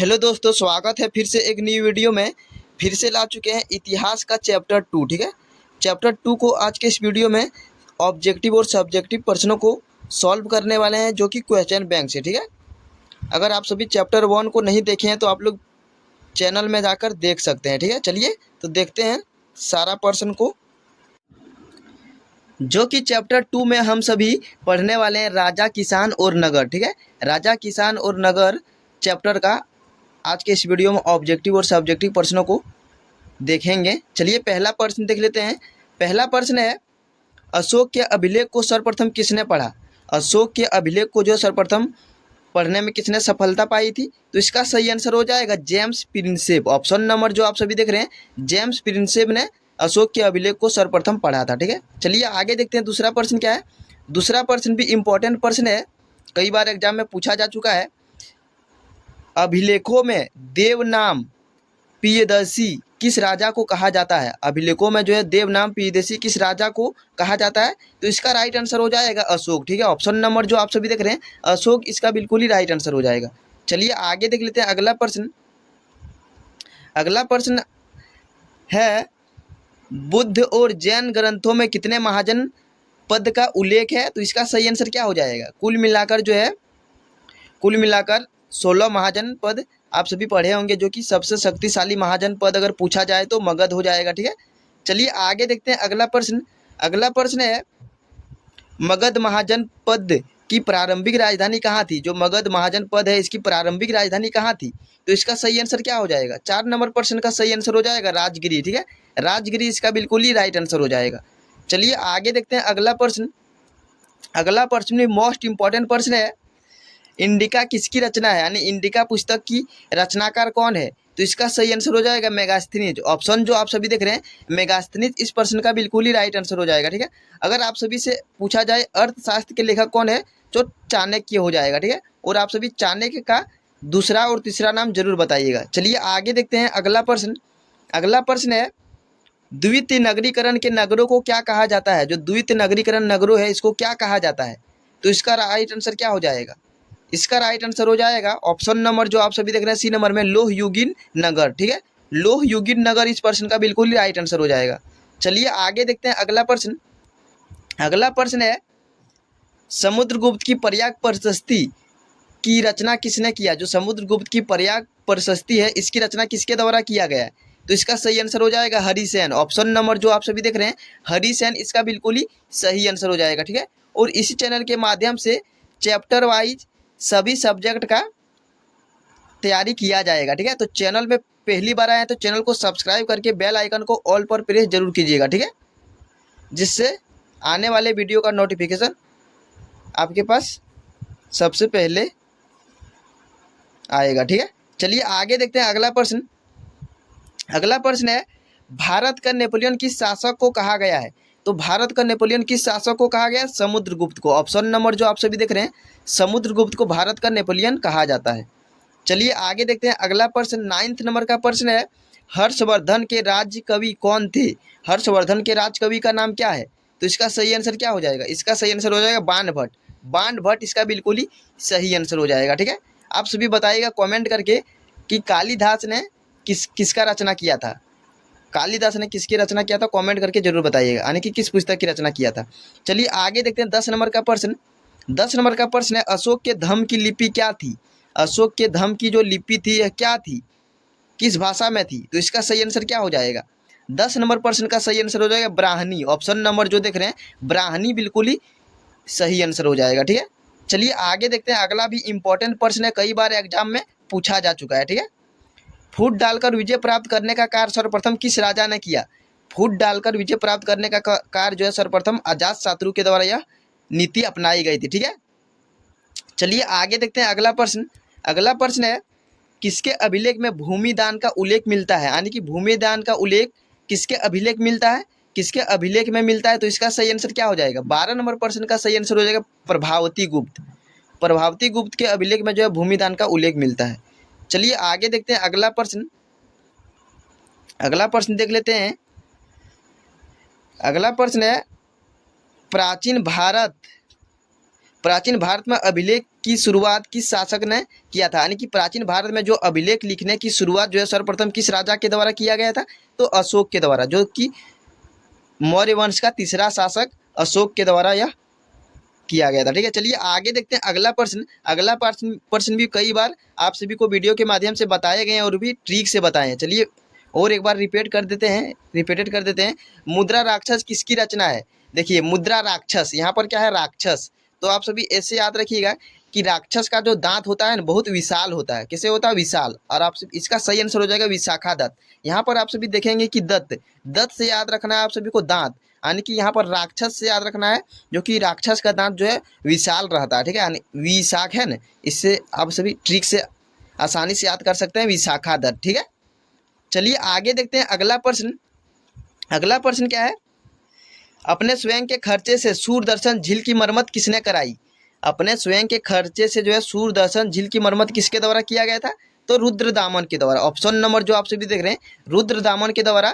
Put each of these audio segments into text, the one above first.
Hello दोस्तों, स्वागत है फिर से एक नई वीडियो में। फिर से ला चुके हैं इतिहास का चैप्टर 2। ठीक है, चैप्टर 2 को आज के इस वीडियो में ऑब्जेक्टिव और सब्जेक्टिव प्रश्नों को सॉल्व करने वाले हैं, जो कि क्वेश्चन बैंक से। ठीक है, अगर आप सभी चैप्टर 1 को नहीं देखे हैं तो आप लोग चैनल में जाकर देख सकते हैं। ठीक है, चलिए तो देखते हैं सारा प्रश्न को, जो कि चैप्टर 2 में हम सभी पढ़ने वाले हैं राजा, किसान और नगर। ठीक है, राजा, किसान और नगर चैप्टर का आज के इस वीडियो में ऑब्जेक्टिव और सब्जेक्टिव प्रश्नों को देखेंगे। चलिए पहला प्रश्न देख लेते हैं। पहला प्रश्न है, अशोक के अभिलेख को सर्वप्रथम किसने पढ़ा? अशोक के अभिलेख को जो सर्वप्रथम पढ़ने में किसने सफलता पाई थी? तो इसका सही आंसर हो जाएगा जेम्स प्रिंसेप। ऑप्शन नंबर जो आप सभी देख रहे हैं, जेम्स प्रिंसेप ने अशोक के अभिलेख को सर्वप्रथम पढ़ा था। ठीक है, चलिए आगे देखते हैं दूसरा प्रश्न क्या है। दूसरा प्रश्न भी इम्पोर्टेंट प्रश्न है, कई बार एग्जाम में पूछा जा चुका है। अभिलेखों में देवनाम प्रियदर्शी किस राजा को कहा जाता है? अभिलेखों में जो है देवनाम प्रियदर्शी किस राजा को कहा जाता है? तो इसका राइट आंसर हो जाएगा अशोक। ठीक है, ऑप्शन नंबर जो आप सभी देख रहे हैं अशोक, इसका बिल्कुल ही राइट आंसर हो जाएगा। चलिए आगे देख लेते हैं अगला प्रश्न। अगला प्रश्न है, बुद्ध और जैन ग्रंथों में कितने महाजन पद का उल्लेख है? तो इसका सही आंसर क्या हो जाएगा? कुल मिलाकर 16 महाजन पद आप सभी पढ़े होंगे, जो कि सबसे शक्तिशाली महाजन पद अगर पूछा जाए तो मगध हो जाएगा। ठीक है, चलिए आगे देखते हैं अगला प्रश्न। अगला प्रश्न है, मगध महाजन पद की प्रारंभिक राजधानी कहाँ थी? जो मगध महाजन पद है, इसकी प्रारंभिक राजधानी कहाँ थी? तो इसका सही आंसर क्या हो जाएगा? 4 नंबर प्रश्न का सही आंसर हो जाएगा राजगिरी। ठीक है, राजगिरी इसका बिल्कुल ही राइट आंसर हो जाएगा। चलिए आगे देखते हैं अगला प्रश्न। अगला प्रश्न भी मोस्ट इंपॉर्टेंट प्रश्न है, इंडिका किसकी रचना है? यानी इंडिका पुस्तक की रचनाकार कौन है? तो इसका सही आंसर हो जाएगा मेगास्थनीज। ऑप्शन जो आप सभी देख रहे हैं मेगास्थनीज, इस प्रश्न का बिल्कुल ही राइट आंसर हो जाएगा। ठीक है, अगर आप सभी से पूछा जाए अर्थशास्त्र के लेखक कौन है, तो चाणक्य हो जाएगा। ठीक है, और आप सभी चाणक्य का दूसरा और तीसरा नाम जरूर बताइएगा। चलिए आगे देखते हैं अगला प्रश्न। अगला प्रश्न है, द्वितीय नगरीकरण के नगरों को क्या कहा जाता है? जो द्वितीय नगरीकरण नगरों है, इसको क्या कहा जाता है? तो इसका राइट आंसर क्या हो जाएगा? इसका राइट आंसर हो जाएगा ऑप्शन नंबर जो आप सभी देख रहे हैं सी नंबर में, लोह युगीन नगर। ठीक है, लोह युगीन नगर इस प्रश्न का बिल्कुल ही राइट आंसर हो जाएगा। चलिए आगे देखते हैं अगला प्रश्न। अगला प्रश्न है, समुद्रगुप्त की प्रयाग प्रशस्ति की रचना किसने किया? जो समुद्रगुप्त की प्रयाग प्रशस्ति है, इसकी रचना किसके द्वारा किया गया है? तो इसका सही आंसर हो जाएगा हरिसेन। ऑप्शन नंबर जो आप सभी देख रहे हैं हरिसेन, इसका बिल्कुल ही सही आंसर हो जाएगा। ठीक है, और इसी चैनल के माध्यम से चैप्टर वाइज सभी सब्जेक्ट का तैयारी किया जाएगा। ठीक है, तो चैनल में पहली बार आए हैं तो चैनल को सब्सक्राइब करके बेल आइकन को ऑल पर प्रेस जरूर कीजिएगा। ठीक है, जिससे आने वाले वीडियो का नोटिफिकेशन आपके पास सबसे पहले आएगा। ठीक है, चलिए आगे देखते हैं अगला प्रश्न। अगला प्रश्न है, भारत का नेपोलियन किस शासक को कहा गया है? तो भारत का नेपोलियन किस शासक को कहा गया है? समुद्रगुप्त को। ऑप्शन नंबर जो आप सभी देख रहे हैं समुद्रगुप्त को भारत का नेपोलियन कहा जाता है। चलिए आगे देखते हैं अगला प्रश्न। 9 नंबर का प्रश्न है, हर्षवर्धन के राज्य कवि कौन थे? हर्षवर्धन के राज कवि का नाम क्या है? तो इसका सही आंसर क्या हो जाएगा? इसका सही आंसर हो जाएगा बाणभट्ट। बाणभट्ट इसका बिल्कुल ही सही आंसर हो जाएगा। ठीक है, आप सभी बताइएगा कमेंट करके कि कालिदास ने किसका रचना किया था? कालिदास ने किसकी रचना किया था? कमेंट करके जरूर बताइएगा, यानी कि किस पुस्तक की रचना किया था। चलिए आगे देखते हैं 10 नंबर का प्रश्न। 10 नंबर का प्रश्न है, अशोक के धम्म की लिपि क्या थी? अशोक के धम्म की जो लिपि थी यह क्या थी, किस भाषा में थी? तो इसका सही आंसर क्या हो जाएगा? 10 नंबर प्रश्न का सही आंसर हो जाएगा ब्राह्मणी। ऑप्शन नंबर जो देख रहे हैं ब्राह्मणी बिल्कुल ही सही आंसर हो जाएगा। ठीक है, चलिए आगे देखते हैं अगला भी इंपॉर्टेंट प्रश्न है, कई बार एग्जाम में पूछा जा चुका है। ठीक है, फूट डालकर विजय प्राप्त करने का कार्य सर्वप्रथम किस राजा ने किया? फूट डालकर विजय प्राप्त करने का कार्य जो है सर्वप्रथम अजातशत्रु के द्वारा यह नीति अपनाई गई थी। ठीक है, चलिए आगे देखते हैं अगला प्रश्न। अगला प्रश्न है, किसके अभिलेख में भूमि दान का उल्लेख मिलता है? यानी कि भूमि दान का उल्लेख किसके अभिलेख मिलता है, किसके अभिलेख में मिलता है? तो इसका सही आंसर क्या हो जाएगा? 12 नंबर प्रश्न का सही आंसर हो जाएगा प्रभावती गुप्त। प्रभावती गुप्त के अभिलेख में जो है भूमि दान का उल्लेख मिलता है। चलिए आगे देखते हैं अगला प्रश्न। अगला प्रश्न देख लेते हैं। अगला प्रश्न है, प्राचीन भारत प्राचीन भारत में अभिलेख की शुरुआत किस शासक ने किया था, यानी कि प्राचीन भारत में जो अभिलेख लिखने की शुरुआत जो है सर्वप्रथम किस राजा के द्वारा किया गया था, तो अशोक के द्वारा, जो कि मौर्य वंश का तीसरा शासक अशोक के द्वारा यह किया गया था। ठीक है, चलिए आगे देखते हैं अगला प्रश्न। अगला प्रश्न भी कई बार आप सभी को वीडियो के माध्यम से बताए गए हैं और भी ट्रिक से बताए हैं। चलिए और एक बार रिपीटेड कर देते हैं। मुद्रा राक्षस किसकी रचना है? देखिए मुद्रा राक्षस, यहाँ पर क्या है, राक्षस। तो आप सभी ऐसे याद रखिएगा कि राक्षस का जो दांत होता है ना बहुत विशाल होता है। कैसे होता है? विशाल। और आप सभी इसका सही आंसर हो जाएगा विशाखा दत्त। यहाँ पर आप सभी देखेंगे कि दत्त से याद रखना है आप सभी को दांत, यानी कि यहाँ पर राक्षस से याद रखना है जो कि राक्षस का दांत जो है विशाल रहता है। ठीक है, यानी विशाख है ना, इससे आप सभी ट्रिक से आसानी से याद कर सकते हैं विशाखा दत्त। ठीक है, चलिए आगे देखते हैं अगला प्रश्न। अगला प्रश्न क्या है? अपने स्वयं के खर्चे से सूरदर्शन झील की मरम्मत किसने कराई? अपने स्वयं के खर्चे से जो है सूरदर्शन झील की मरम्मत किसके द्वारा किया गया था? तो रुद्रदामन के द्वारा। ऑप्शन नंबर जो आप सभी देख रहे हैं, रुद्रदामन के द्वारा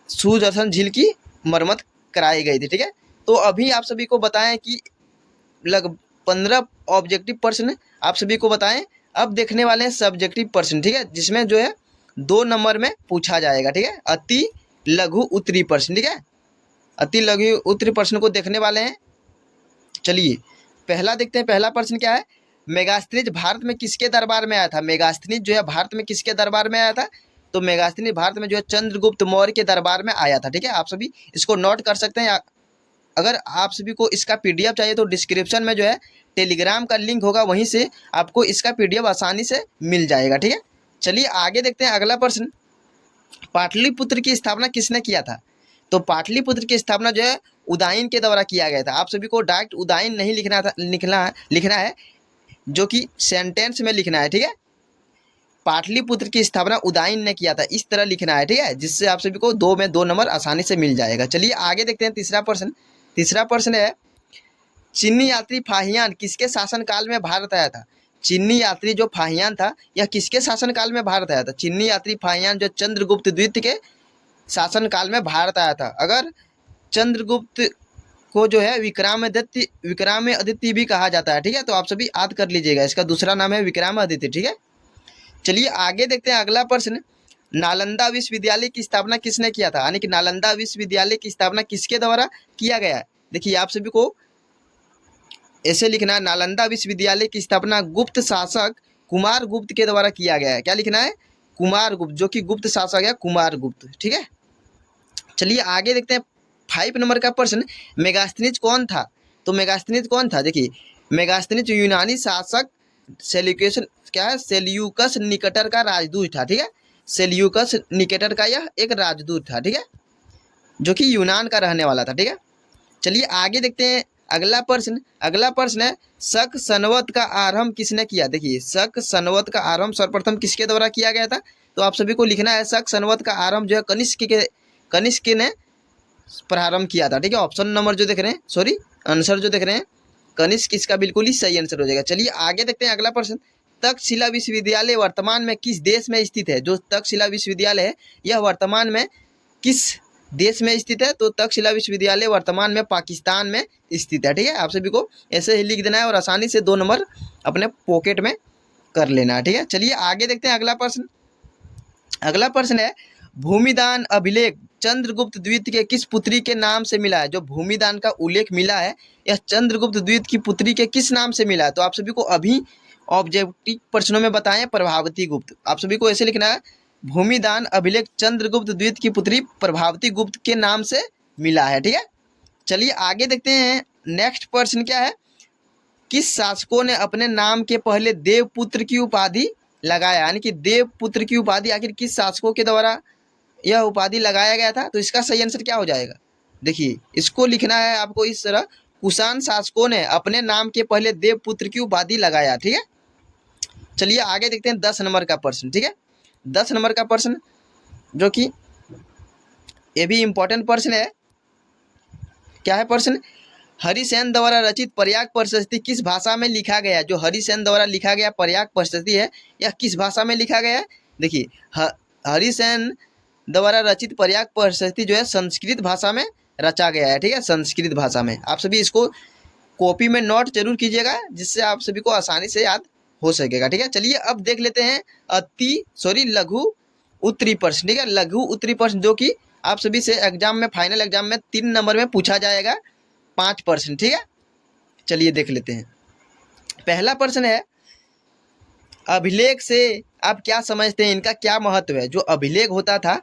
सूरदर्शन झील की मरम्मत कराई गई थी। ठीक है, तो अभी आप सभी को बताएं कि लगभग 15 ऑब्जेक्टिव प्रश्न आप सभी को बताएं। अब देखने वाले हैं सब्जेक्टिव प्रश्न। ठीक है, जिसमें जो है 2 नंबर में पूछा जाएगा। ठीक है, अति लघु उत्तरी प्रश्न। ठीक है, अति लघु उत्तरी प्रश्न को देखने वाले हैं। चलिए पहला देखते हैं। पहला प्रश्न क्या है? मेगास्थनीज भारत में किसके दरबार में आया था? मेगास्थनीज जो है भारत में किसके दरबार में आया था? तो मेगास्थनीज भारत में जो है चंद्रगुप्त मौर्य के दरबार में आया था। ठीक है, आप सभी इसको नोट कर सकते हैं। अगर आप सभी को इसका पीडीएफ चाहिए तो डिस्क्रिप्शन में जो है टेलीग्राम का लिंक होगा, वहीं से आपको इसका पीडीएफ आसानी से मिल जाएगा। ठीक है, चलिए आगे देखते हैं अगला प्रश्न। पाटलिपुत्र की स्थापना किसने किया था? तो पाटलिपुत्र की स्थापना जो है उदयन के द्वारा किया गया था। आप सभी को डायरेक्ट उदयन नहीं लिखना है, जो कि सेंटेंस में लिखना है। ठीक है, पाटलिपुत्र की स्थापना उदयन ने किया था, इस तरह लिखना है। ठीक है, जिससे आप सभी को 2 में 2 नंबर आसानी से मिल जाएगा। चलिए आगे देखते हैं तीसरा प्रश्न। तीसरा प्रश्न है, चीनी यात्री फाहियान किसके शासन काल में भारत आया था? चीनी यात्री जो फाहियान था यह किसके शासन काल में भारत आया था? चीनी यात्री फाहियान जो चंद्रगुप्त द्वितीय के शासन काल में भारत आया था। अगर चंद्रगुप्त को जो है विक्रमादित्य भी कहा जाता है। ठीक है, तो आप सभी याद कर लीजिएगा, इसका दूसरा नाम है विक्रमादित्य। ठीक है, चलिए आगे देखते हैं अगला प्रश्न। नालंदा विश्वविद्यालय की स्थापना किसने किया था? यानी कि नालंदा विश्वविद्यालय की स्थापना किसके द्वारा किया गया है? देखिए आप सभी को ऐसे लिखना है, नालंदा विश्वविद्यालय की स्थापना गुप्त शासक कुमार गुप्त के द्वारा किया गया है। क्या लिखना है? कुमार गुप्त, जो कि गुप्त शासक है कुमार गुप्त। ठीक है, चलिए आगे देखते हैं 5 नंबर का प्रश्न। मेगास्थनीज कौन था? तो मेगास्थनीज कौन था? देखिए मेगास्थनीज यूनानी शासक सेल्यूकस निकेटर का राजदूत था। ठीक है, सेल्यूकस निकेटर का यह एक राजदूत था। ठीक है, जो कि यूनान का रहने वाला था। ठीक है, चलिए आगे देखते हैं अगला प्रश्न। अगला प्रश्न है, शक संवत का आरंभ किसने किया? देखिए शक संवत का आरंभ सर्वप्रथम किसके द्वारा किया गया था? तो आप सभी को लिखना है शक संवत का आरंभ जो है कनिष्क ने प्रारंभ किया था। ठीक है, ऑप्शन नंबर जो देख रहे हैं, आंसर जो देख रहे हैं कनिष्क, इसका बिल्कुल ही सही आंसर हो जाएगा। चलिए आगे देखते हैं अगला प्रश्न। तक्षशिला विश्वविद्यालय वर्तमान में किस देश में स्थित है? जो तक्षशिला विश्वविद्यालय है यह वर्तमान में किस देश में स्थित है? तो तक्षशिला विश्वविद्यालय वर्तमान में पाकिस्तान में स्थित है। ठीक है, आप सभी को ऐसे ही लिख देना है और आसानी से 2 नंबर अपने पॉकेट में कर लेना है। ठीक है, चलिए आगे देखते हैं अगला प्रश्न। अगला प्रश्न है, भूमिदान अभिलेख चंद्रगुप्त द्वितीय के किस पुत्री के नाम से मिला है? जो भूमिदान का उल्लेख मिला है यह चंद्रगुप्त द्वितीय की पुत्री के किस नाम से मिला है? तो आप सभी को अभी ऑब्जेक्टिव प्रश्नों में बताएं प्रभावती गुप्त। आप सभी को ऐसे लिखना है, भूमिदान अभिलेख चंद्रगुप्त द्वितीय की पुत्री प्रभावती गुप्त के नाम से मिला है। ठीक है, चलिए आगे देखते हैं नेक्स्ट प्रश्न क्या है। किस शासकों ने अपने नाम के पहले देवपुत्र की उपाधि लगाया? यानी कि देवपुत्र की उपाधि आखिर किस शासकों के द्वारा यह उपाधि लगाया गया था? तो इसका सही आंसर क्या हो जाएगा? देखिए इसको लिखना है आपको इस तरह, कुषाण शासकों ने अपने नाम के पहले देवपुत्र की उपाधि लगाया। ठीक है, चलिए आगे देखते हैं 10 नंबर का प्रश्न। ठीक है, 10 नंबर का प्रश्न जो कि ये भी इम्पोर्टेंट प्रश्न है। क्या है प्रश्न? हरिसेन द्वारा रचित पर्याय प्रशस्ति किस भाषा में लिखा गया? जो हरिसेन द्वारा लिखा गया पर्याय प्रशस्ति है यह किस भाषा में लिखा गया है? देखिए हरिसेन द्वारा रचित पर्याय प्रशस्ति जो है संस्कृत भाषा में रचा गया है। ठीक है, संस्कृत भाषा में। आप सभी इसको कॉपी में नोट जरूर कीजिएगा, जिससे आप सभी को आसानी से याद हो सकेगा। ठीक है, चलिए अब देख लेते हैं लघु उत्तरी प्रश्न। ठीक है, लघु उत्तरी प्रश्न जो कि आप सभी से एग्जाम में, फाइनल एग्जाम में 3 नंबर में पूछा जाएगा, 5 प्रश्न। ठीक है, चलिए देख लेते हैं। पहला प्रश्न है, अभिलेख से आप क्या समझते हैं, इनका क्या महत्व है। जो अभिलेख होता था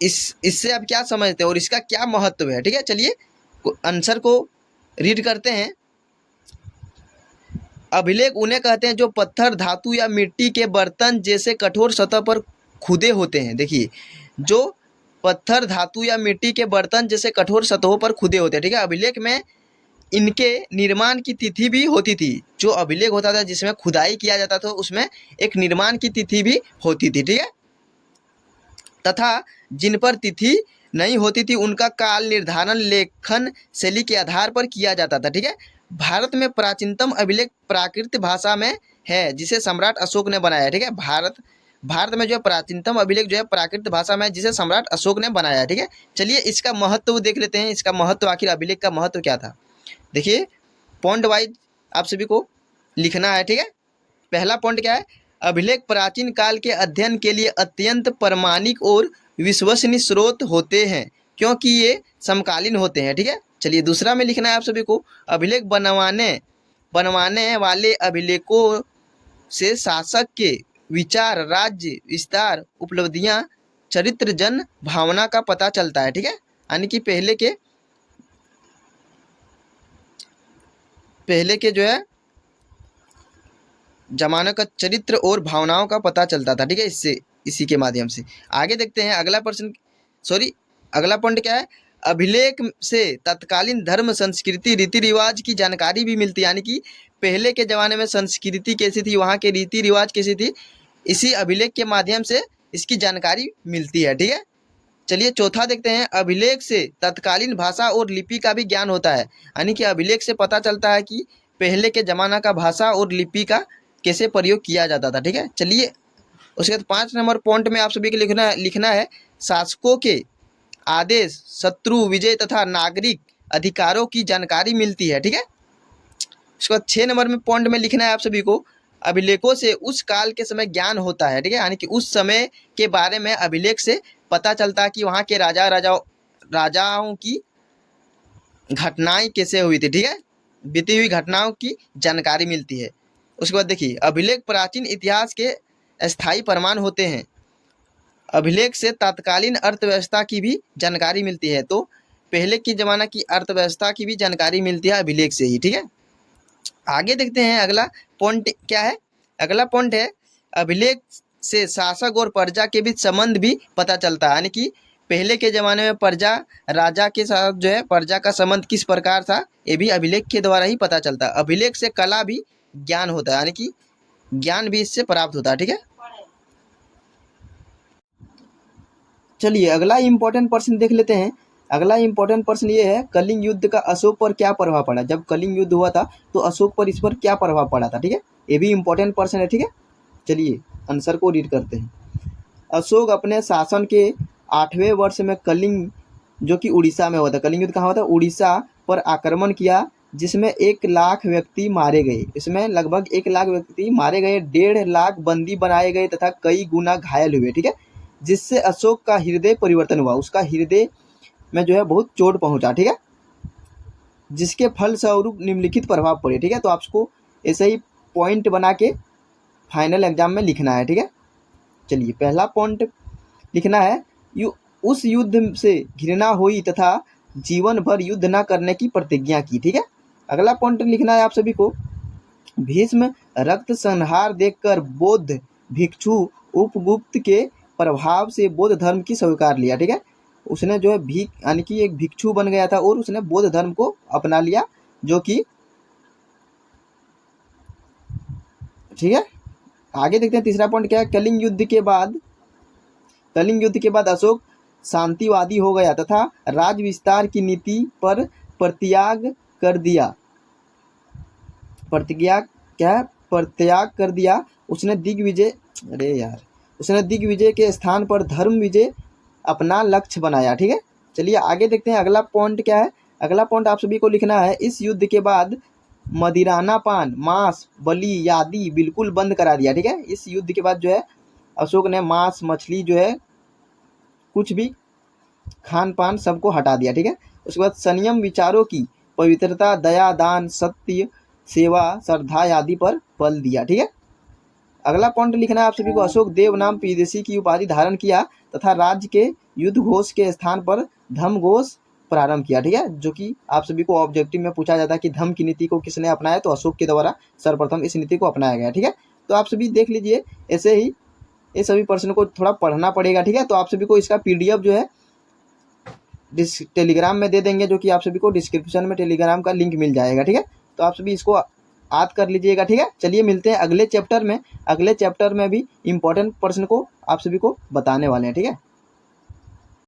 इससे आप क्या समझते हैं और इसका क्या महत्व है। ठीक है, चलिए आंसर को रीड करते हैं। अभिलेख उन्हें कहते हैं जो पत्थर, धातु या मिट्टी के बर्तन जैसे कठोर सतह पर खुदे होते हैं। देखिए, जो पत्थर, धातु या मिट्टी के बर्तन जैसे कठोर सतहों पर खुदे होते हैं। ठीक है, अभिलेख में इनके निर्माण की तिथि भी होती थी। जो अभिलेख होता था जिसमें खुदाई किया जाता था, उसमें एक निर्माण की तिथि भी होती थी। ठीक है, तथा जिन पर तिथि नहीं होती थी उनका काल निर्धारण लेखन शैली के आधार पर किया जाता था। ठीक है, भारत में प्राचीनतम अभिलेख प्राकृत भाषा में है, जिसे सम्राट अशोक ने बनाया। ठीक है, भारत में जो है प्राचीनतम अभिलेख जो है प्राकृत भाषा में है, जिसे सम्राट अशोक ने बनाया। ठीक है, चलिए इसका महत्व देख लेते हैं। इसका महत्व, आखिर अभिलेख का महत्व क्या था। देखिए, पॉइंट वाइज आप सभी को लिखना है। ठीक है, पहला पॉइंट क्या है, अभिलेख प्राचीन काल के अध्ययन के लिए अत्यंत प्रामाणिक और विश्वसनीय स्रोत होते हैं, क्योंकि ये समकालीन होते हैं। ठीक है, चलिए दूसरा में लिखना है आप सभी को, अभिलेख बनवाने वाले अभिलेखों से शासक के विचार, राज्य विस्तार, उपलब्धियां, चरित्र, जन भावना का पता चलता है। ठीक है, यानी कि पहले के जो है जमाने का चरित्र और भावनाओं का पता चलता था। ठीक है, इसी के माध्यम से आगे देखते हैं। अगला पॉइंट क्या है, अभिलेख से तत्कालीन धर्म, संस्कृति, रीति रिवाज की जानकारी भी मिलती है। यानी कि पहले के ज़माने में संस्कृति कैसी थी, वहाँ के रीति रिवाज कैसी थी, इसी अभिलेख के माध्यम से इसकी जानकारी मिलती है। ठीक है, चलिए चौथा देखते हैं, अभिलेख से तत्कालीन भाषा और लिपि का भी ज्ञान होता है। यानी कि अभिलेख से पता चलता है कि पहले के ज़माना का भाषा और लिपि का कैसे प्रयोग किया जाता था। ठीक है, चलिए उसके बाद 5 नंबर पॉइंट में आप सभी को लिखना है, शासकों के आदेश, शत्रु विजय तथा नागरिक अधिकारों की जानकारी मिलती है। ठीक है, उसके बाद 6 नंबर में पॉइंट में लिखना है आप सभी को, अभिलेखों से उस काल के समय ज्ञान होता है। ठीक है, यानी कि उस समय के बारे में अभिलेख से पता चलता है कि वहाँ के राजाओं की घटनाएं कैसे हुई थी। ठीक है, बीती हुई घटनाओं की जानकारी मिलती है। उसके बाद देखिए, अभिलेख प्राचीन इतिहास के स्थायी प्रमाण होते हैं। अभिलेख से तत्कालीन अर्थव्यवस्था की भी जानकारी मिलती है। तो पहले की ज़माना की अर्थव्यवस्था की भी जानकारी मिलती है अभिलेख से ही। ठीक है, आगे देखते हैं अगला पॉइंट क्या है। अगला पॉइंट है, अभिलेख से शासक और प्रजा के बीच संबंध भी पता चलता है। यानी कि पहले के ज़माने में प्रजा राजा के साथ जो है प्रजा का संबंध किस प्रकार था, ये भी अभिलेख के द्वारा ही पता चलता है। अभिलेख से कला भी ज्ञान होता है, यानी कि ज्ञान भी इससे प्राप्त होता है। ठीक है, चलिए अगला इम्पोर्टेंट प्रश्न देख लेते हैं। अगला इम्पोर्टेंट प्रश्न ये है, कलिंग युद्ध का अशोक पर क्या प्रभाव पड़ा। जब कलिंग युद्ध हुआ था तो अशोक पर इस पर क्या प्रभाव पड़ा था। ठीक है, ये भी इम्पोर्टेंट प्रश्न है। ठीक है, चलिए आंसर को रीड करते हैं। अशोक अपने शासन के 8वें वर्ष में कलिंग, जो कि उड़ीसा में हुआ था, कलिंग युद्ध कहाँ हुआ था, उड़ीसा पर आक्रमण किया, जिसमें 1 लाख व्यक्ति मारे गए। इसमें लगभग 1 लाख व्यक्ति मारे गए, 1.5 लाख बंदी बनाए गए तथा कई गुना घायल हुए। ठीक है, जिससे अशोक का हृदय परिवर्तन हुआ, उसका हृदय में जो है बहुत चोट पहुंचा। ठीक है, जिसके फलस्वरूप निम्नलिखित प्रभाव पड़े। ठीक है, तो आपको ऐसे ही पॉइंट बना के फाइनल एग्जाम में लिखना है। ठीक है, चलिए पहला पॉइंट लिखना है, उस युद्ध से घृणा हुई तथा जीवन भर युद्ध न करने की प्रतिज्ञा की। ठीक है, अगला पॉइंट लिखना है आप सभी को, भीष्म रक्त संहार देखकर बौद्ध भिक्षु उपगुप्त के प्रभाव से बौद्ध धर्म की स्वीकार लिया। ठीक है, उसने जो है यानी कि एक भिक्षु बन गया था और उसने बौद्ध धर्म को अपना लिया, जो कि ठीक है। आगे देखते हैं तीसरा पॉइंट क्या है, कलिंग युद्ध के बाद अशोक शांतिवादी हो गया तथा राज विस्तार की नीति पर परित्याग कर दिया। उसने दिग्विजय के स्थान पर धर्म विजय अपना लक्ष्य बनाया। ठीक है, चलिए आगे देखते हैं। अगला पॉइंट क्या है, अगला पॉइंट आप सभी को लिखना है, इस युद्ध के बाद मदिराना पान, मांस, बलि आदि बिल्कुल बंद करा दिया। ठीक है, इस युद्ध के बाद जो है अशोक ने मांस, मछली जो है कुछ भी खान पान सबको हटा दिया। ठीक है, उसके बाद संयम, विचारों की पवित्रता, दया, दान, सत्य, सेवा, श्रद्धा आदि पर बल दिया। ठीक है, अगला पॉइंट लिखना है आप सभी को, अशोक देव नाम विदेशी की उपाधि धारण किया तथा राज्य के युद्ध घोष के स्थान पर धम्म घोष प्रारंभ किया। ठीक है, जो कि आप सभी को ऑब्जेक्टिव में पूछा जाता है कि धम्म की नीति को किसने अपनाया, तो अशोक के द्वारा सर्वप्रथम इस नीति को अपनाया गया। ठीक है, तो आप सभी देख लीजिए, ऐसे ही ये सभी प्रश्न को थोड़ा पढ़ना पड़ेगा। ठीक है, तो आप सभी को इसका PDF जो है टेलीग्राम में दे देंगे, जो कि आप सभी को डिस्क्रिप्शन में टेलीग्राम का लिंक मिल जाएगा। ठीक है, तो आप सभी इसको याद कर लीजिएगा। ठीक है, चलिए मिलते हैं अगले चैप्टर में। अगले चैप्टर में भी इम्पोर्टेंट प्रश्न को आप सभी को बताने वाले हैं। ठीक है।